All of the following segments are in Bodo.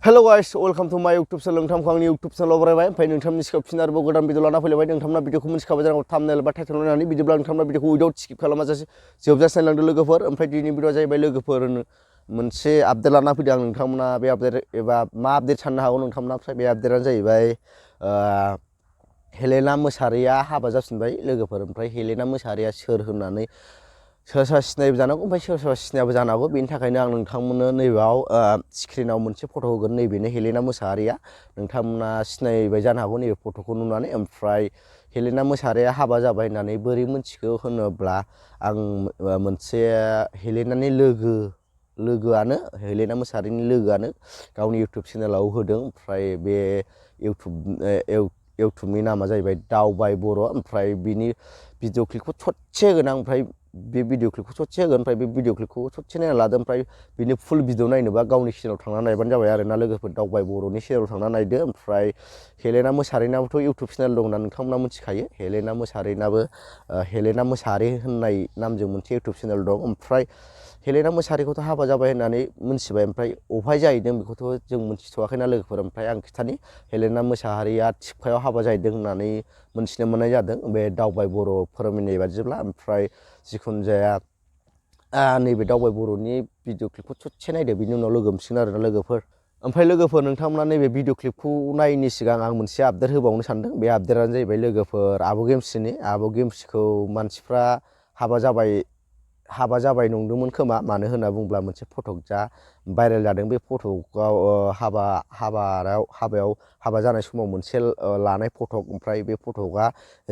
Hello guys, welcome to my YouTube channel. नोंथांखौ आंनि YouTube channel बरायबाय ओमफ्राय नोंथांनि सिगाङाव फिन आरोबाव गोदान भिडिअ लाना फैलायबाय नोंथांमोना भिडिअखौ मिथिखाबाय जानांगौ थाम्बनेल बा टाइटेल होनानै बिदिब्ला नोंथांमोना भिडिअखौ उइदाउट स्किप खालामाजासे जोबजासिम नायलांदो लोगोफोर ओमफ्राय दिनैनि भिडिअआ जाहैबाय लोगोफोर मोनसे आपडेट लाना फैदों आं नोंथांमोना बे आपडेट एबा मा आपडेट साननो हागौ नोंथांमोना ओमफ्राय बे आपडेटआनो जाहैबाय हेलेना मोसाहारिया हाबा जाफिनबाय लोगोफोर ओमफ्राय हेलेना मोसाहारिया सोर होननानै सोरबा सोरबा सिनायबो जानो हागौ ओमफ्राय सोरबा सोरबा सिनायाबो जानो हागौ बेनि थाखायनो आं नोंथांमोननो नैबेयाव स्क्रिनाव मोनसे फट' होगोन नैबेनो हेलेना मोसाहारिया नोंथांमोना सिनायबाय जानो हागौ नैबे फट'खौ नुनानै ओमफ्राय हेलेना मोसाहारिया हाबा जाबाय होननानै बोरै मिथिखो होनोब्ला आं मोनसे हेलेनानि लोगोआनो हेलेना मोसाहारिनि लोगोआनो गावनि इउटुब चेनेलाव होदों ओमफ्राय बे इउटुबनि नामा जाहैबाय दावबाय बर' ओमफ्राय बिनि भिडिअ क्लिपखौ ससे होगोन आं ओमफ्राय बे भिडिअ क्लिपखौ ससे होगोन ओमफ्राय बे भिडिअ क्लिपखौ ससे नायना लादो ओमफ्राय बिनि फुल भिडिअ नायनोबा गावनि चेनेलाव थांना नायबानो जाबाय आरोना लोगोफोर दावबाय बर'नि चेनेलाव थांना नायदो ओमफ्राय हेलेना मोसाहारिनाबोथ' इउटुब चेनेल दं होनना नोंथांमोना मिथिखायो हेलेना मोसाहारिनाबो हेलेना मोसाहारि होननाय नामजों मोनसे इउटुब चेनेल दं ओमफ्राय हेलेना मोसाहारिखौथ' हाबा जाबाय होननानै मिथिबाय ओमफ्राय अबहाय जाहैदों बेखौथ' जों मिथिथ'वाखैना लोगोफोर ओमफ्राय आं खिथानि हेलेना मोसाहारिया थिपकायाव हाबा जाहैदों होननानै मिथिनो मोननाय जादों बे दावबाय बर' फोरमायनाय बादिब्ला ओमफ्राय जिखुनु जाया नैबे दावबाय बर'नि भिडिअ क्लिपखौ ससे नायदो बिनि उनाव लोगो मोनसिगोन आरोना लोगोफोर ओमफ्राय लोगोफोर नोंथांमोना नैबे भिडिअ क्लिपखौ नायैनि सिगां आं मोनसे आपडेट होबावनो सानदों बे आपडेटआनो जाहैबाय लोगोफोर आब' गेमस्रिखौ मानसिफ्रा हाबा जाबाय नंदोंमोन खोमा मानो होनना बुङोब्ला मोनसे फटक जा भाइरेल जादों बे फटकआव हाबा जानाय समाव मोनसे लानाय फटक ओमफ्राय बे फटकआ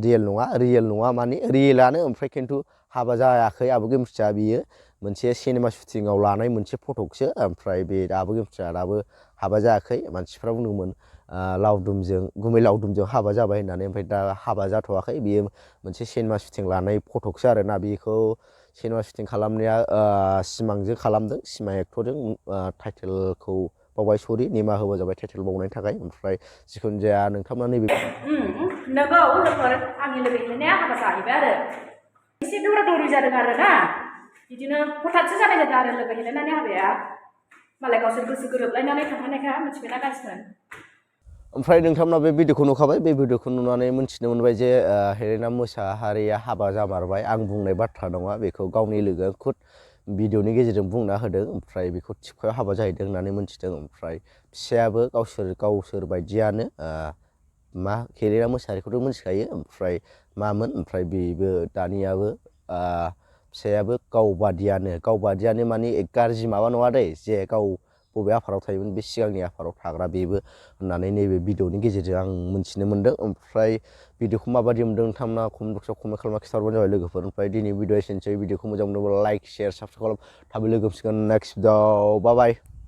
रियेल नङा माने रियेलानो ओमफ्राय खिन्थु हाबा जायाखै आब' गेमस्रिया बियो मोनसे सिनेमा शुटिंआव लानाय मोनसे फटकसो ओमफ्राय बे आब' गेमस्रिया दाबो हाबा जायाखै मानसिफ्रा बुंदोंमोन गुमै लावदुमजों हाबा जाबाय होननानै ओमफ्राय दा हाबा जाथ'वाखै बियो मोनसे सिनेमा शुटिं लानाय फटकसो आरोना बेखौ सिनेमा शुटिं खालामनाया सिमांजों खालामदों सिमा एक्टरजों टाइटेलखौ बावबाय सरि निमाहा होबा जाबाय टाइटेल बावनायनि थाखाय ओमफ्राय जिखुनु जाया नोंथांमोना नैबे नोंगौ लोगोफोर आंनि लोगो हेलेनाया हाबा जाहैबाय आरो एसे दौरा दौरि जादों आरोना बिदिनो हठाथसो जानाय जादों आरो लोगो हेलेनानि हाबाया मालाय गावसोर गोसो गोरोबलायनानै थांखानायखा मिथिबायना गासिबो ओमफ्राय नोंथांमोना बे भिडिअखौ नुखाबाय बे भिडिअखौ नुनानै मिथिनो मोनबाय जे हेलेना मोसाहारिया हाबा जामारबाय आं बुंनाय बाथ्रा नङा बेखौ गावनि लोगोआ खुद भिडिअनि गेजेरजों बुंना होदों ओमफ्राय बेखौ थिपकायाव हाबा जाहैदों होननानै मिथिदों ओमफ्राय फिसायाबो गावसोर बायदियानो हेलेना मोसाहारिखौथ' मिथिखायो ओमफ्राय मामोन ओमफ्राय बेबो दानियाबो फिसायाबो गावबादियानो माने गाज्रि माबा नङा दै जे गाव बबे आफादाव थायोमोन बे सिगांनि आफादाव थाग्रा बेबो होननानै नैबे भिडिअनि गेजेरजों आं मिथिनो मोन्दों ओमफ्राय भिडिअखौ माबादि मोन्दों नोंथांमोना कमेन्ट बक्सआव कमेन्ट खालामना खिथाहरबानो जाबाय लोगोफोर ओमफ्राय दिनै भिडिअ एसेनोसै भिडिअखौ मोजां मोनोब्ला लाइक शेयार साबसक्राइब खालाम थाबै लोगो मोनसिगोन नेक्स्ट भिडिअ बाय